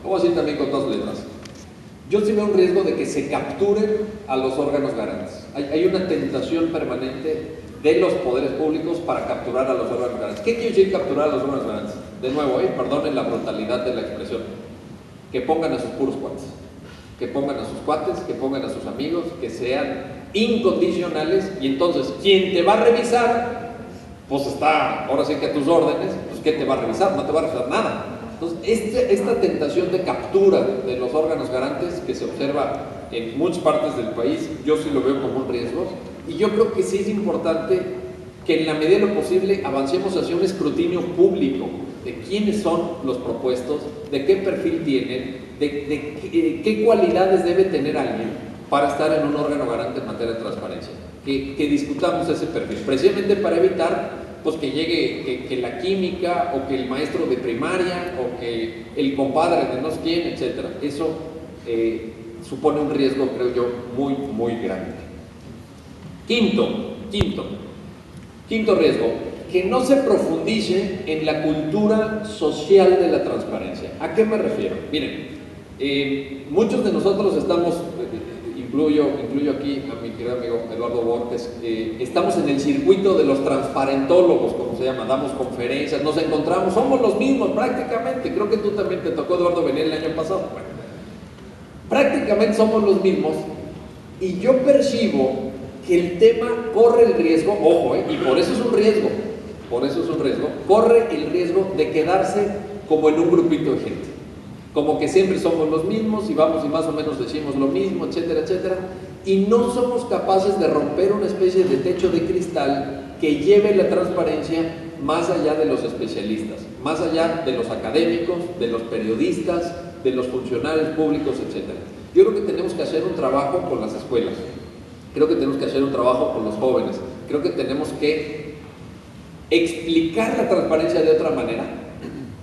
Lo voy a decir también con dos letras. Yo sí veo un riesgo de que se capturen a los órganos garantes. Hay una tentación permanente de los poderes públicos para capturar a los órganos garantes. ¿Qué quiere decir capturar a los órganos garantes? De nuevo, perdonen la brutalidad de la expresión. Que pongan a sus puros cuates. Que pongan a sus cuates, que pongan a sus amigos, que sean incondicionales, y entonces quien te va a revisar, pues está ahora sí que a tus órdenes, pues ¿qué te va a revisar? No te va a revisar nada. Entonces, esta tentación de captura de los órganos garantes que se observa en muchas partes del país, yo sí lo veo como un riesgo, y yo creo que sí es importante que en la medida de lo posible avancemos hacia un escrutinio público de quiénes son los propuestos, de qué perfil tienen, de qué cualidades debe tener alguien para estar en un órgano garante en materia de transparencia. Que discutamos ese perfil, precisamente para evitar pues que llegue que la química, o que el maestro de primaria, o que el compadre de no sé quién, etc. Eso supone un riesgo, creo yo, muy, muy grande. Quinto riesgo, que no se profundice en la cultura social de la transparencia. ¿A qué me refiero? Miren, muchos de nosotros estamos, incluyo aquí a mi querido amigo Eduardo Borges, estamos en el circuito de los transparentólogos, como se llama, damos conferencias, nos encontramos, somos los mismos prácticamente, creo que tú también te tocó, Eduardo, venir el año pasado. Bueno, prácticamente somos los mismos, y yo percibo que el tema corre el riesgo, ojo, y por eso es un riesgo, corre el riesgo de quedarse como en un grupito de gente, como que siempre somos los mismos y vamos y más o menos decimos lo mismo, etcétera, etcétera, y no somos capaces de romper una especie de techo de cristal que lleve la transparencia más allá de los especialistas, más allá de los académicos, de los periodistas, de los funcionarios públicos, etcétera. Yo creo que tenemos que hacer un trabajo con las escuelas, creo que tenemos que hacer un trabajo con los jóvenes, creo que tenemos que explicar la transparencia de otra manera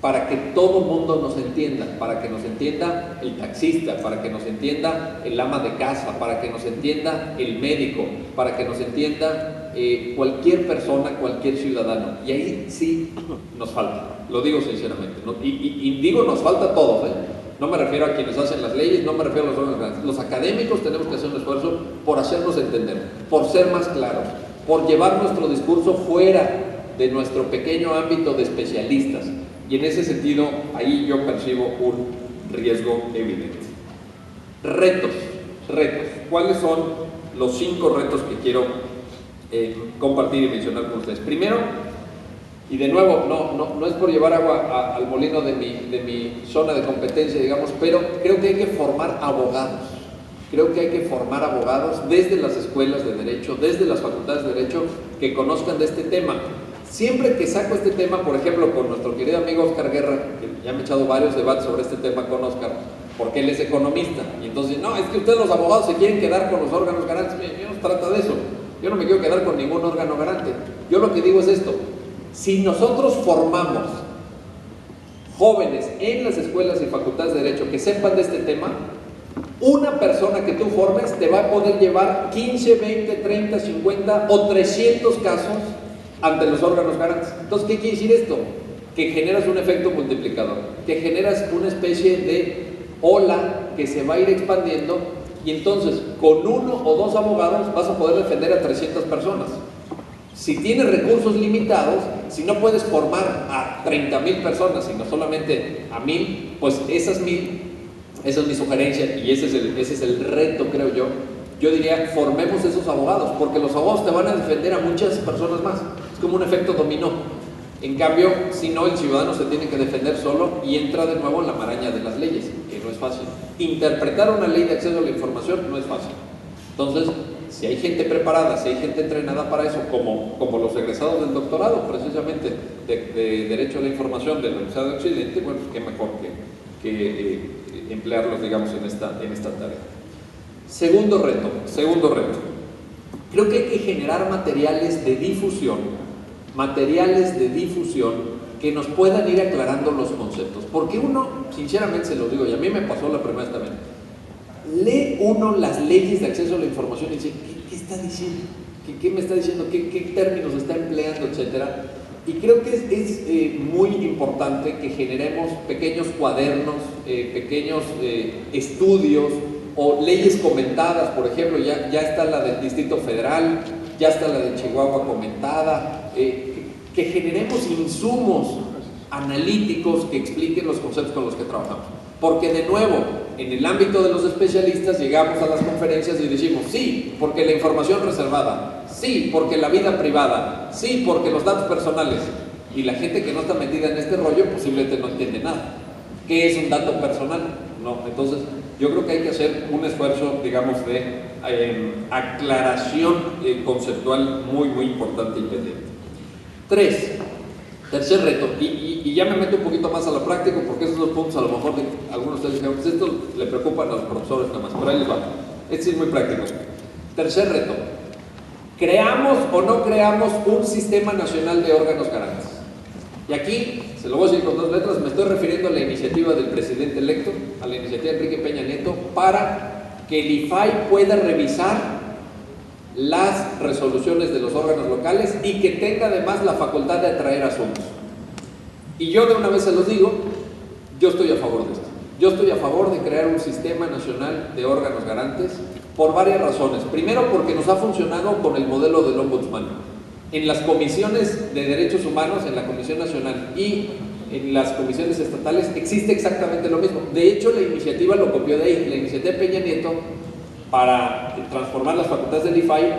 para que todo el mundo nos entienda, para que nos entienda el taxista, para que nos entienda el ama de casa, para que nos entienda el médico, para que nos entienda cualquier persona, cualquier ciudadano. Y ahí sí nos falta, lo digo sinceramente, ¿no? Y digo nos falta a todos, no me refiero a quienes hacen las leyes, no me refiero a los órganos grandes. Los académicos tenemos que hacer un esfuerzo por hacernos entender, por ser más claros, por llevar nuestro discurso fuera de nuestro pequeño ámbito de especialistas. Y en ese sentido, ahí yo percibo un riesgo evidente. Retos. ¿Cuáles son los 5 retos que quiero compartir y mencionar con ustedes? Primero, y de nuevo, no es por llevar agua al molino de mi zona de competencia, digamos, pero creo que hay que formar abogados. Creo que hay que formar abogados desde las escuelas de Derecho, desde las facultades de Derecho, que conozcan de este tema. Siempre que saco este tema, por ejemplo, con nuestro querido amigo Oscar Guerra, que ya me he echado varios debates sobre este tema con Oscar, porque él es economista, y entonces, no, es que ustedes los abogados se quieren quedar con los órganos garantes. Yo no se trata de eso, yo no me quiero quedar con ningún órgano garante. Yo lo que digo es esto: si nosotros formamos jóvenes en las escuelas y facultades de Derecho que sepan de este tema, una persona que tú formes te va a poder llevar 15, 20, 30, 50 o 300 casos ante los órganos garantes. Entonces, ¿qué quiere decir esto? Que generas un efecto multiplicador, que generas una especie de ola que se va a ir expandiendo, y entonces con 1 o 2 abogados vas a poder defender a 300 personas. Si tienes recursos limitados, si no puedes formar a 30,000 personas, sino solamente a 1,000, pues esas 1,000, esa es mi sugerencia, y ese es el reto, creo yo. Yo diría, formemos esos abogados, porque los abogados te van a defender a muchas personas más. Es como un efecto dominó. En cambio, si no, el ciudadano se tiene que defender solo y entra de nuevo en la maraña de las leyes, que no es fácil. Interpretar una ley de acceso a la información no es fácil. Entonces, si hay gente preparada, si hay gente entrenada para eso, como los egresados del doctorado, precisamente, de Derecho a la Información de la Universidad de Occidente, bueno, pues qué mejor que emplearlos, digamos, en esta tarea. Segundo reto. Creo que hay que generar materiales de difusión que nos puedan ir aclarando los conceptos. Porque uno, sinceramente se lo digo, y a mí me pasó la primera vez también, lee uno las leyes de acceso a la información y dice, ¿qué está diciendo? ¿Qué me está diciendo? ¿Qué términos está empleando? Etcétera. Y creo que es muy importante que generemos pequeños cuadernos, pequeños estudios o leyes comentadas. Por ejemplo, ya está la del Distrito Federal, ya está la de Chihuahua comentada, que generemos insumos analíticos que expliquen los conceptos con los que trabajamos. Porque de nuevo, en el ámbito de los especialistas llegamos a las conferencias y decimos sí, porque la información reservada, sí, porque la vida privada, sí, porque los datos personales. Y la gente que no está metida en este rollo posiblemente no entiende nada. ¿Qué es un dato personal? No, entonces yo creo que hay que hacer un esfuerzo, digamos, de aclaración conceptual muy importante y pendiente. Tercer reto, y ya me meto un poquito más a lo práctico, porque esos dos puntos a lo mejor algunos de ustedes dijeron, pues esto le preocupan a los profesores nada más, pero ahí les va. Este es muy práctico. Tercer reto, ¿creamos o no creamos un sistema nacional de órganos garantes? Y aquí, se lo voy a decir con 2 letras, me estoy refiriendo a la iniciativa del presidente electo, a la iniciativa de Enrique Peña Nieto, para que el IFAI pueda revisar las resoluciones de los órganos locales y que tenga además la facultad de atraer asuntos. Y yo de una vez se los digo, yo estoy a favor de esto. Yo estoy a favor de crear un sistema nacional de órganos garantes por varias razones. Primero, porque nos ha funcionado con el modelo del ombudsman. En las comisiones de derechos humanos, en la Comisión Nacional y en las comisiones estatales, existe exactamente lo mismo. De hecho, la iniciativa lo copió de ahí. La iniciativa de Peña Nieto, para transformar las facultades del IFAI,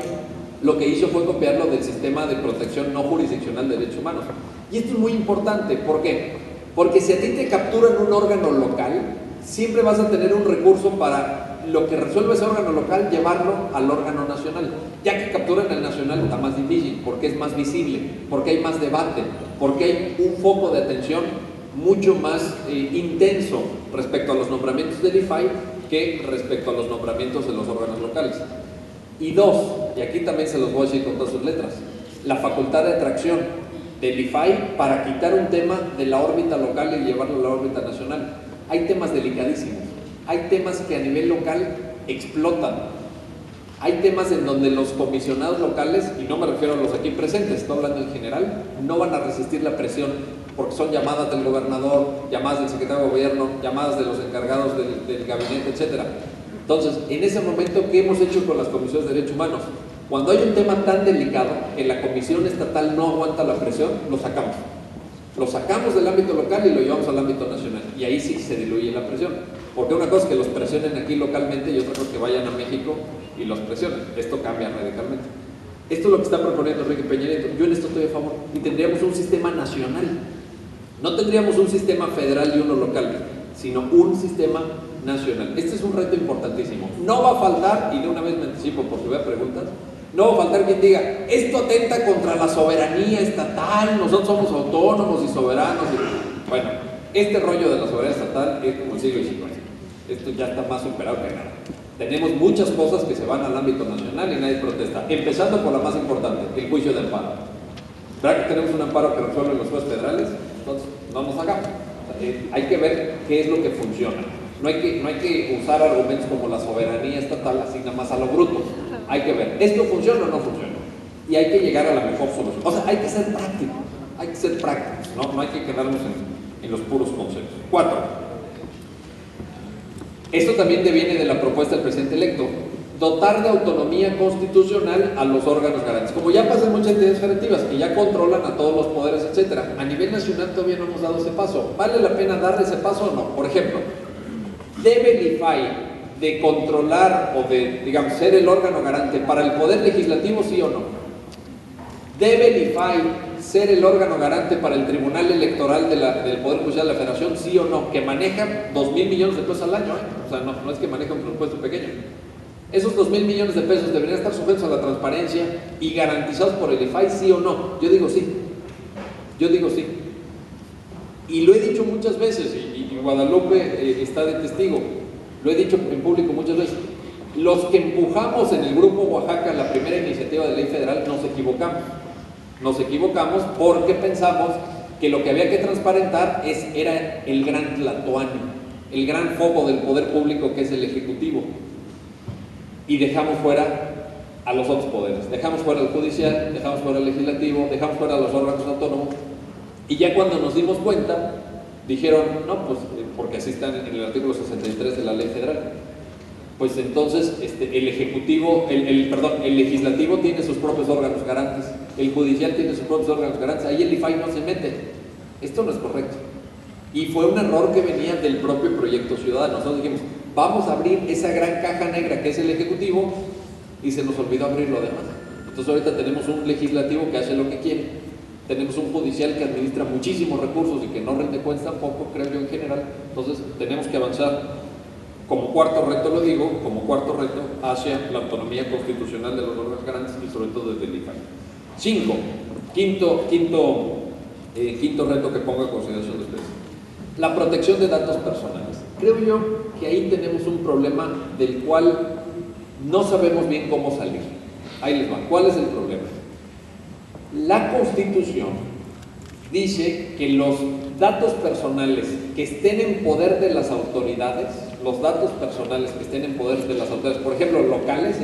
lo que hizo fue copiarlo del sistema de protección no jurisdiccional de derechos humanos. Y esto es muy importante, ¿por qué? Porque si a ti te capturan un órgano local, siempre vas a tener un recurso para lo que resuelve ese órgano local, llevarlo al órgano nacional. Ya que capturan al nacional está más difícil, porque es más visible, porque hay más debate, porque hay un foco de atención mucho más intenso respecto a los nombramientos del IFAI que respecto a los nombramientos de los órganos locales. Y 2, y aquí también se los voy a decir con todas sus letras, la facultad de atracción del IFAI para quitar un tema de la órbita local y llevarlo a la órbita nacional. Hay temas delicadísimos, hay temas que a nivel local explotan, hay temas en donde los comisionados locales, y no me refiero a los aquí presentes, estoy hablando en general, no van a resistir la presión porque son llamadas del gobernador, llamadas del secretario de gobierno, llamadas de los encargados del gabinete, etc. Entonces, en ese momento, ¿qué hemos hecho con las comisiones de derechos humanos? Cuando hay un tema tan delicado que la comisión estatal no aguanta la presión, lo sacamos. Lo sacamos del ámbito local y lo llevamos al ámbito nacional. Y ahí sí se diluye la presión. Porque una cosa es que los presionen aquí localmente y otra cosa es que vayan a México y los presionen. Esto cambia radicalmente. Esto es lo que está proponiendo Enrique Peña Nieto. Yo en esto estoy a favor. Y tendríamos un sistema nacional. No tendríamos un sistema federal y uno local, sino un sistema nacional. Este es un reto importantísimo. No va a faltar, y de una vez me anticipo por si hubiera preguntas, no va a faltar quien diga, esto atenta contra la soberanía estatal, nosotros somos autónomos y soberanos. Bueno, este rollo de la soberanía estatal es como el siglo XIX. Esto ya está más superado que nada. Tenemos muchas cosas que se van al ámbito nacional y nadie protesta, empezando por la más importante, el juicio de amparo. ¿Verdad que tenemos un amparo que resuelven los jueces federales? Entonces, no nos hagamos. Hay que ver qué es lo que funciona. No hay que usar argumentos como la soberanía estatal así nada más a lo bruto. Hay que ver, ¿esto funciona o no funciona? Y hay que llegar a la mejor solución. O sea, hay que ser prácticos, no hay que quedarnos en los puros conceptos. 4. Esto también deviene de la propuesta del presidente electo, dotar de autonomía constitucional a los órganos garantes. Como ya pasan muchas entidades federativas que ya controlan a todos los poderes, etcétera, a nivel nacional todavía no hemos dado ese paso. ¿Vale la pena darle ese paso o no? Por ejemplo, ¿debe el IFAI de controlar o de, digamos, ser el órgano garante para el poder legislativo, sí o no? ¿Debe el IFAI ser el órgano garante para el Tribunal Electoral del Poder Judicial de la Federación, sí o no? Que maneja 2,000 millones de pesos al año, O sea, no es que maneja un presupuesto pequeño. Esos 2,000 millones de pesos deberían estar sujetos a la transparencia y garantizados por el IFAI, sí o no. Yo digo sí. Y lo he dicho muchas veces, y Guadalupe está de testigo, lo he dicho en público muchas veces. Los que empujamos en el Grupo Oaxaca la primera iniciativa de ley federal nos equivocamos. Nos equivocamos porque pensamos que lo que había que transparentar era el gran tlatoani, el gran foco del poder público que es el Ejecutivo. Y dejamos fuera a los otros poderes. Dejamos fuera el judicial, dejamos fuera el legislativo, dejamos fuera los órganos autónomos, y ya cuando nos dimos cuenta, dijeron, no, pues, porque así está en el artículo 63 de la ley federal, pues entonces el ejecutivo, el legislativo tiene sus propios órganos garantes, el judicial tiene sus propios órganos garantes, ahí el IFAI no se mete. Esto no es correcto. Y fue un error que venía del propio Proyecto Ciudadano. Nosotros dijimos, vamos a abrir esa gran caja negra que es el ejecutivo, y se nos olvidó abrir lo demás. Entonces ahorita tenemos un legislativo que hace lo que quiere, tenemos un judicial que administra muchísimos recursos y que no rinde cuentas tampoco, creo yo, en general. Entonces tenemos que avanzar, como cuarto reto lo digo, como cuarto reto hacia la autonomía constitucional de los órganos garantes y sobre todo desde el IFAI. 5. Quinto reto que pongo a consideración de ustedes: la protección de datos personales. Creo yo que ahí tenemos un problema del cual no sabemos bien cómo salir. Ahí les va. ¿Cuál es el problema? La Constitución dice que los datos personales que estén en poder de las autoridades, los datos personales que estén en poder de las autoridades, por ejemplo, locales,